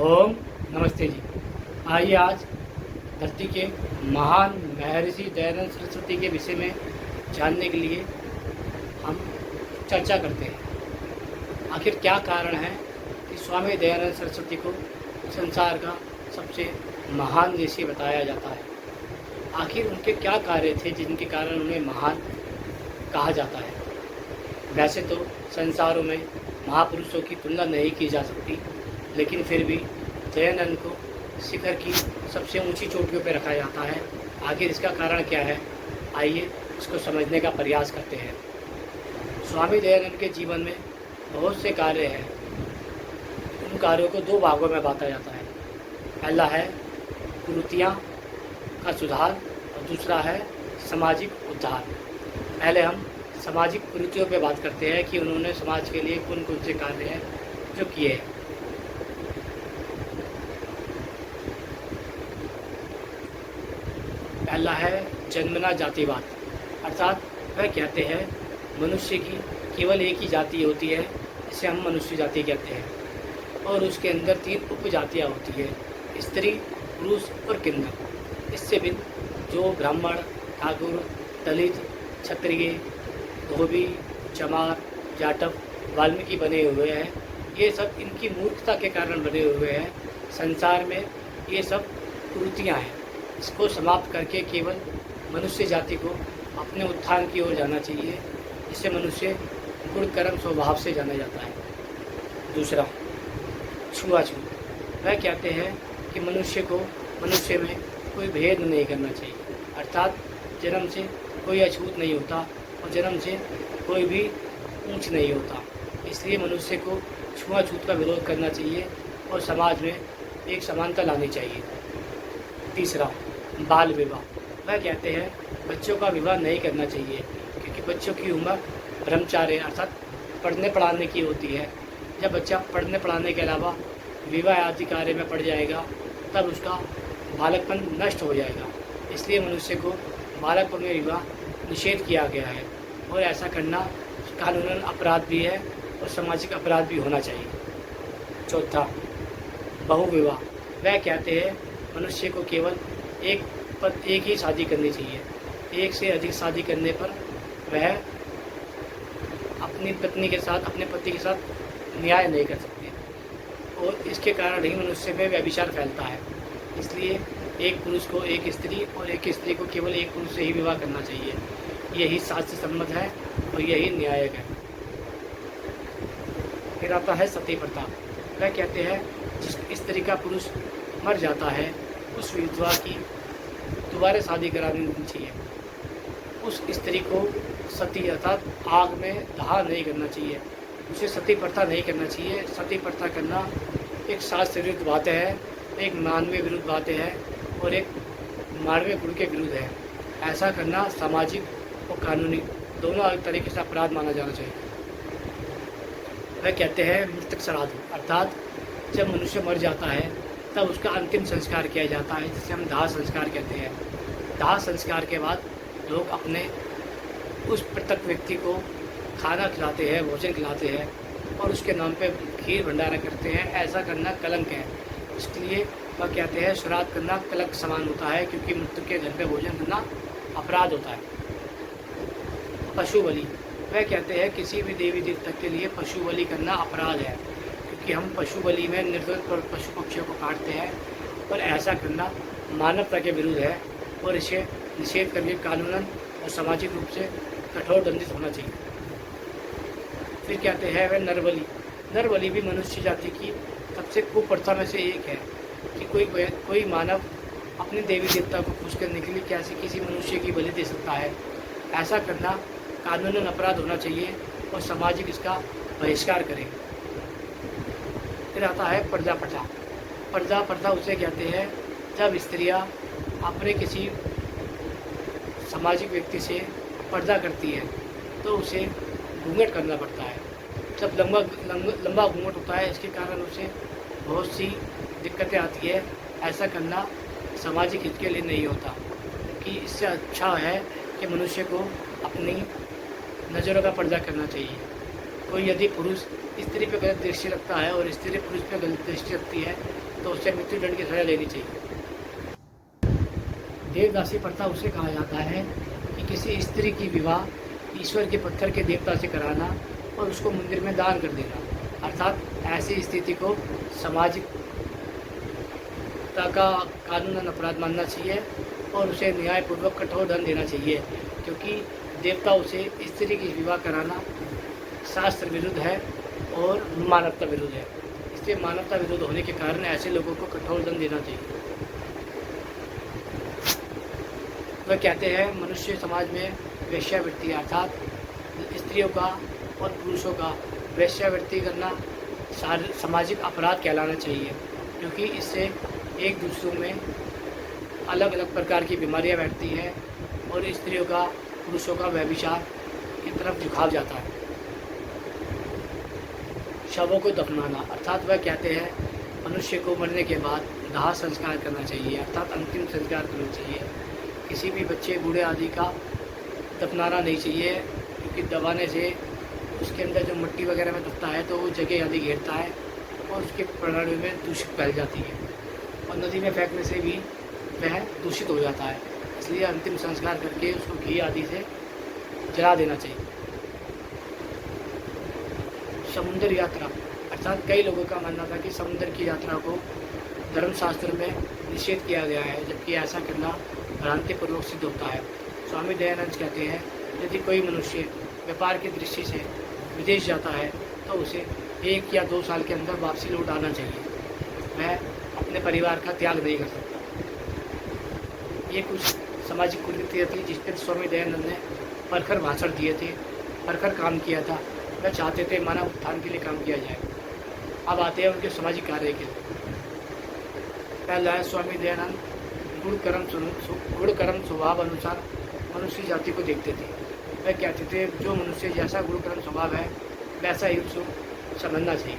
ओम नमस्ते जी। आइए आज धरती के महान महर्षि दयानंद सरस्वती के विषय में जानने के लिए हम चर्चा करते हैं। आखिर क्या कारण है कि स्वामी दयानंद सरस्वती को संसार का सबसे महान ऋषि बताया जाता है। आखिर उनके क्या कार्य थे जिनके कारण उन्हें महान कहा जाता है। वैसे तो संसारों में महापुरुषों की तुलना नहीं की जा सकती, लेकिन फिर भी दयानंद को शिखर की सबसे ऊंची चोटियों पर रखा जाता है। आखिर इसका कारण क्या है, आइए इसको समझने का प्रयास करते हैं। स्वामी दयानंद के जीवन में बहुत से कार्य हैं। उन कार्यों को दो भागों में बांटा जाता है। पहला है कुरीतियाँ का सुधार और दूसरा है सामाजिक उद्धार। पहले हम सामाजिक कुरीतियों पर बात करते हैं कि उन्होंने समाज के लिए कौन कौन से कार्य हैं जो किए हैं। पहला है जन्मना जातिवाद, अर्थात वह कहते हैं मनुष्य की केवल एक ही जाति होती है, जिसे हम मनुष्य जाति कहते हैं, और उसके अंदर 3 उपजातियाँ होती है, स्त्री, पुरुष और किन्नर। इससे भिन्न जो ब्राह्मण, ठाकुर, दलित, क्षत्रिय, धोबी, चमार, जाटव, वाल्मीकि बने हुए हैं, ये सब इनकी मूर्खता के कारण बने हुए हैं। संसार में ये सब कुरीतियाँ हैं। इसको समाप्त करके केवल मनुष्य जाति को अपने उत्थान की ओर जाना चाहिए, जिससे मनुष्य गुण कर्म स्वभाव से जाना जाता है। दूसरा, छुआछूत। वह कहते हैं कि मनुष्य में कोई भेद नहीं करना चाहिए, अर्थात जन्म से कोई अछूत नहीं होता और जन्म से कोई भी ऊंच नहीं होता। इसलिए मनुष्य को छुआछूत का विरोध करना चाहिए और समाज में एक समानता लानी चाहिए। तीसरा, बाल विवाह। वह कहते हैं बच्चों का विवाह नहीं करना चाहिए, क्योंकि बच्चों की उम्र ब्रह्मचार्य अर्थात पढ़ने पढ़ाने की होती है। जब बच्चा पढ़ने पढ़ाने के अलावा विवाह आदि कार्य में पड़ जाएगा, तब उसका बालकपन नष्ट हो जाएगा। इसलिए मनुष्य को बालकपन में विवाह निषेध किया गया है, और ऐसा करना कानूनन अपराध भी है और सामाजिक अपराध भी होना चाहिए। चौथा, बहुविवाह। वह कहते हैं मनुष्य को केवल एक ही शादी करनी चाहिए। एक से अधिक शादी करने पर वह अपनी पत्नी के साथ, अपने पति के साथ न्याय नहीं कर सकते, और इसके कारण ही मनुष्य में व्यभिचार फैलता है। इसलिए एक पुरुष को एक स्त्री और एक स्त्री को केवल एक पुरुष से ही विवाह करना चाहिए। यही शास्त्र सम्मत है और यही न्यायिक है। फिर आता है सती प्रथा। वह कहते हैं जिस स्त्री का पुरुष मर जाता है, उस विधवा की दोबारा शादी करानी चाहिए। उस स्त्री को सती अर्थात आग में दहा नहीं करना चाहिए, उसे सती प्रथा नहीं करना चाहिए। सती प्रथा करना एक शास्त्र विरुद्ध बातें है, एक मानवीय विरुद्ध बातें है और एक मानवीय गुण के विरुद्ध है। ऐसा करना सामाजिक और कानूनी दोनों अलग तरीके से अपराध माना जाना चाहिए। वह कहते हैं मृतक श्राद्ध, अर्थात जब मनुष्य मर जाता है तब उसका अंतिम संस्कार किया जाता है, जिसे हम दाह संस्कार कहते हैं। दाह संस्कार के बाद लोग अपने उस मृतक व्यक्ति को खाना खिलाते हैं, भोजन खिलाते हैं और उसके नाम पे खीर भंडारा करते हैं। ऐसा करना कलंक है। इसलिए वह कहते हैं श्राद्ध करना कलंक समान होता है, क्योंकि मृतक के घर पे भोजन करना अपराध होता है। पशु बलि। वह कहते हैं किसी भी देवी देवता के लिए पशु बलि करना अपराध है, कि हम पशु बलि में निर्दोष पशु पक्षियों को काटते हैं, और ऐसा करना मानवता के विरुद्ध है और इसे निषेध करके कानूनन और सामाजिक रूप से कठोर दंडित होना चाहिए। फिर कहते हैं वह नरबलि। नरबलि भी मनुष्य जाति की सबसे कुप्रथा में से एक है, कि कोई मानव अपने देवी देवता को खुश करने के लिए कैसे किसी मनुष्य की बलि दे सकता है। ऐसा करना कानूनन अपराध होना चाहिए और सामाजिक इसका बहिष्कार करें। फिर आता है पर्दा प्रथा। पर्दा प्रथा उसे कहते हैं जब स्त्रियां अपने किसी सामाजिक व्यक्ति से पर्दा करती है तो उसे घूंघट करना पड़ता है। जब लंबा घूंघट होता है, इसके कारण उसे बहुत सी दिक्कतें आती है। ऐसा करना सामाजिक हित के लिए नहीं होता, कि इससे अच्छा है कि मनुष्य को अपनी नज़रों का पर्दा करना चाहिए। कोई यदि पुरुष स्त्री पर गलत दृष्टि रखता है और स्त्री पुरुष पर गलत दृष्टि रखती है तो उसे मृत्यु दंड की सजा लेनी चाहिए। देवदासी प्रथा उसे कहा जाता है कि किसी स्त्री की विवाह ईश्वर के पत्थर के देवता से कराना और उसको मंदिर में दान कर देना, अर्थात ऐसी स्थिति को सामाजिकता का कानूनन अपराध मानना चाहिए और उसे न्यायपूर्वक कठोर दंड देना चाहिए, क्योंकि देवता उसे स्त्री की विवाह कराना शास्त्र विरुद्ध है और मानवता विरुद्ध है। इसलिए मानवता विरुद्ध होने के कारण ऐसे लोगों को कठोर दंड देना चाहिए। वह कहते हैं मनुष्य समाज में वेश्यावृत्ति अर्थात स्त्रियों का और पुरुषों का वेश्यावृत्ति करना सामाजिक अपराध कहलाना चाहिए, क्योंकि इससे एक दूसरों में अलग अलग प्रकार की बीमारियां बैठती हैं और स्त्रियों का पुरुषों का व्यभिचार की तरफ झुकाव जाता है। शवों को दफनाना अर्थात वह कहते हैं मनुष्य को मरने के बाद दाह संस्कार करना चाहिए, अर्थात अंतिम संस्कार करना चाहिए। किसी भी बच्चे बूढ़े आदि का दफनाना नहीं चाहिए, क्योंकि दबाने से उसके अंदर जो मिट्टी वगैरह में दबता है तो वो जगह आदि घेरता है और उसके प्रणाली में दूषित फैल जाती है और नदी में फेंकने से भी वह दूषित हो जाता है। इसलिए अंतिम संस्कार करके उसको घी आदि से जला देना चाहिए। समुद्र यात्रा अर्थात कई लोगों का मानना था कि समुद्र की यात्रा को धर्मशास्त्र में निषेध किया गया है, जबकि ऐसा करना भ्रांतिपूर्वक सिद्ध होता है। स्वामी दयानंद कहते हैं यदि कोई मनुष्य व्यापार की दृष्टि से विदेश जाता है तो उसे 1 या 2 साल के अंदर वापसी लौट आना चाहिए। वह अपने परिवार का त्याग नहीं कर सकता। ये कुछ सामाजिक कुरीतियाँ थी जिस पर स्वामी दयानंद ने परखर भाषण दिए थे, परखर काम किया था। वह चाहते थे मानव उत्थान के लिए काम किया जाए। अब आते हैं उनके सामाजिक कार्य के लिए। पहला है स्वामी दयानंद गुण कर्म स्वभाव अनुसार मनुष्य जाति को देखते थे। वह कहते थे जो मनुष्य जैसा गुण कर्म स्वभाव है वैसा ही उसको समझना चाहिए।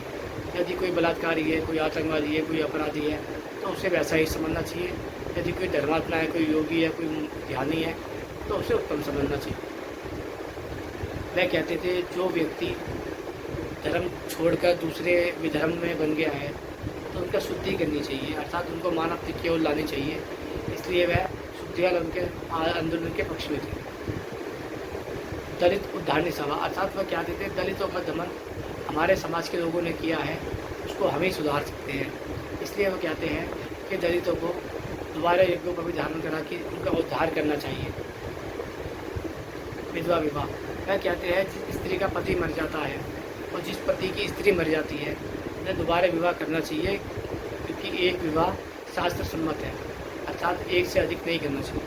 यदि कोई बलात्कारी है, कोई आतंकवादी है, कोई अपराधी है तो उसे वैसा ही समझना चाहिए। यदि कोई धर्मात्मा है, कोई योगी है, कोई ध्यानी है तो उसे उत्तम समझना चाहिए। वह कहते थे जो व्यक्ति धर्म छोड़कर दूसरे विधर्म में बन गया है तो उनका शुद्धि करनी चाहिए, अर्थात उनको मानवता की ओर लानी चाहिए। इसलिए वह शुद्धियाल उनके आंदोलन के पक्ष में थे। दलित उद्धारणी सभा अर्थात वह कहते थे दलितों का दमन हमारे समाज के लोगों ने किया है, उसको हम ही सुधार सकते हैं। इसलिए वो कहते हैं कि दलितों को दोबारा यज्ञों पर भी धारण करा के उनका उद्धार करना चाहिए। विधवा विवाह वह कहते हैं जिस स्त्री का पति मर जाता है और जिस पति की स्त्री मर जाती है उन्हें दोबारा विवाह करना चाहिए, क्योंकि एक विवाह शास्त्र सम्मत है, अर्थात एक से अधिक नहीं करना चाहिए।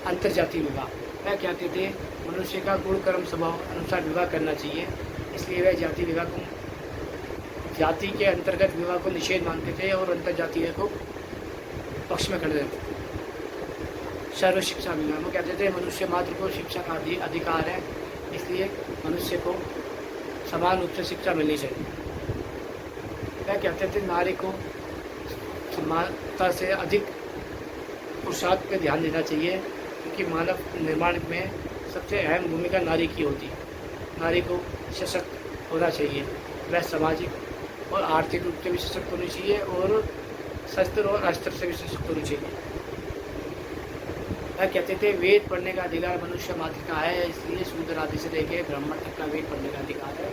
अंतर्जातीय विवाह वह कहते थे मनुष्य का गुण कर्म स्वभाव अनुसार विवाह करना चाहिए। इसलिए वह जाति के अंतर्गत विवाह को निषेध मानते थे और अंतर्जातीय को पक्ष में खड़े रहते थे। सर्व शिक्षा विवाह वो कहते थे मनुष्य मात्र को शिक्षा का अधिकार है, इसलिए मनुष्य को समान रूप से शिक्षा मिलनी चाहिए। वह कहते थे नारी को समानता से अधिक पुरुषार्थ पर ध्यान देना चाहिए, क्योंकि मानव निर्माण में सबसे अहम भूमिका नारी की होती है। नारी को सशक्त होना चाहिए, वह सामाजिक और आर्थिक रूप से भी सशक्त होनी चाहिए और शस्त्र और अस्त्र से भी सशक्त होनी चाहिए। वह कहते थे वेद पढ़ने का अधिकार मनुष्य मात्र का है, इसलिए शूद्र आदि से लेकर ब्राह्मण तक का वेद पढ़ने का अधिकार है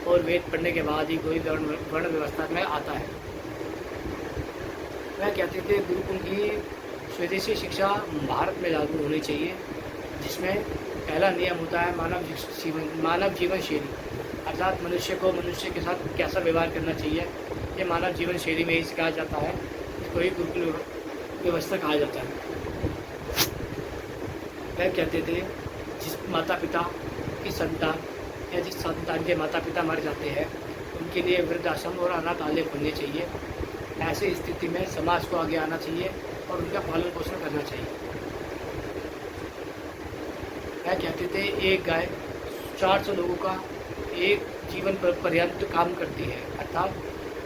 और वेद पढ़ने के बाद ही कोई वर्ण व्यवस्था में आता है। वह कहते थे गुरुकुल की स्वदेशी शिक्षा भारत में लागू होनी चाहिए, जिसमें पहला नियम होता है मानव जीवन शैली, अर्थात मनुष्य को मनुष्य के साथ कैसा व्यवहार करना चाहिए ये मानव जीवन शैली में ही सिखाया जाता है। इसको ही गुरुकुल व्यवस्था कहा जाता है। वह कहते थे जिस माता पिता की संतान या जिस संतान के माता पिता मर जाते हैं उनके लिए वृद्धाश्रम और अनाथालय खोलने चाहिए। ऐसी स्थिति में समाज को आगे आना चाहिए और उनका पालन पोषण करना चाहिए। वह कहते थे एक गाय 400 लोगों का एक जीवन पर्यंत काम करती है, अर्थात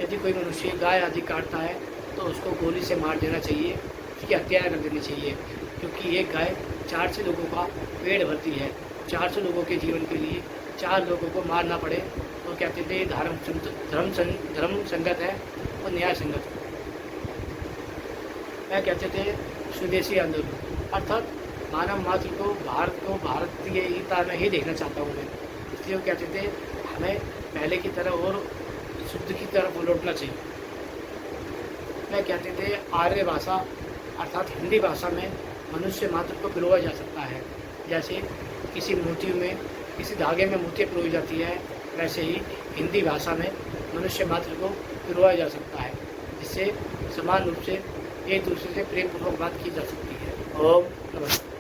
यदि कोई मनुष्य गाय आदि काटता है तो उसको गोली से मार देना चाहिए, उसकी हत्या कर देनी चाहिए, क्योंकि एक गाय 400 लोगों का पेट भरती है। 400 लोगों के जीवन के लिए 4 लोगों को मारना पड़े तो कहते थे धर्म संगत है और न्याय संगत हो। वह कहते थे स्वदेशी आंदोलन, अर्थात मानव मात्र को भारतीय एकता में ही देखना चाहता हूँ मैं। इसलिए वो कहते थे हमें पहले की तरह और शुद्ध की तरफ लौटना चाहिए। वह कहते थे आर्य भाषा अर्थात हिंदी भाषा में मनुष्य मात्र को पिरोया जा सकता है। जैसे किसी मोती में, किसी धागे में मोती पिरोई जाती है, वैसे ही हिंदी भाषा में मनुष्य मात्र को पिरोया जा सकता है, जिससे समान रूप से एक दूसरे से प्रेम पूर्वक बात की जा सकती है। ओम नमस्ते।